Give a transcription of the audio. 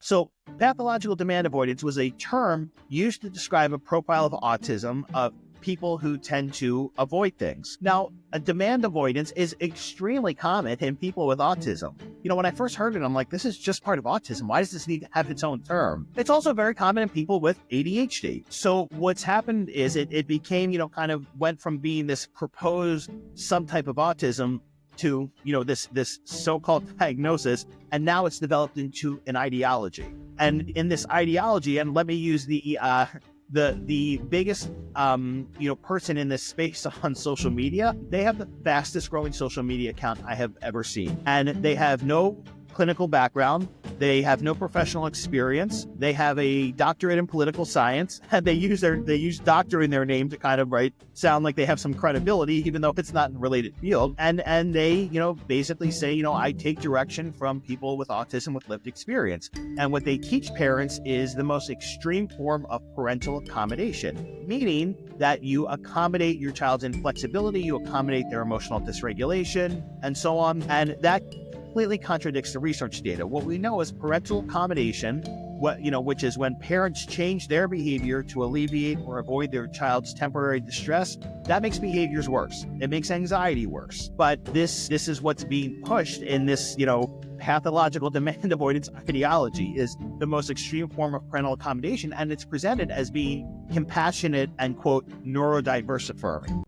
So pathological demand avoidance was a term used to describe a profile of autism of people who tend to avoid things. Now, a demand avoidance is extremely common in people with autism. When I first heard it, I'm like, this is just part of autism. Why does this need to have its own term? It's also very common in people with ADHD. So what's happened is it became, kind of went from being this proposed subtype of autism to, this so-called diagnosis, and now it's developed into an ideology. And in this ideology, and let me use the biggest person in this space on social media, they have the fastest growing social media account I have ever seen. And they have no clinical background. They have no professional experience. They have a doctorate in political science, and they use doctor in their name to kind of sound like they have some credibility, even though it's not in a related field. And they, basically say, I take direction from people with autism with lived experience. And what they teach parents is the most extreme form of parental accommodation, meaning that you accommodate your child's inflexibility, you accommodate their emotional dysregulation, and so on. And that completely contradicts the research data. What we know is parental accommodation, which is when parents change their behavior to alleviate or avoid their child's temporary distress, that makes behaviors worse. It makes anxiety worse. But this is what's being pushed in this, pathological demand avoidance ideology, is the most extreme form of parental accommodation, and it's presented as being compassionate and, quote, neurodiverse affirming.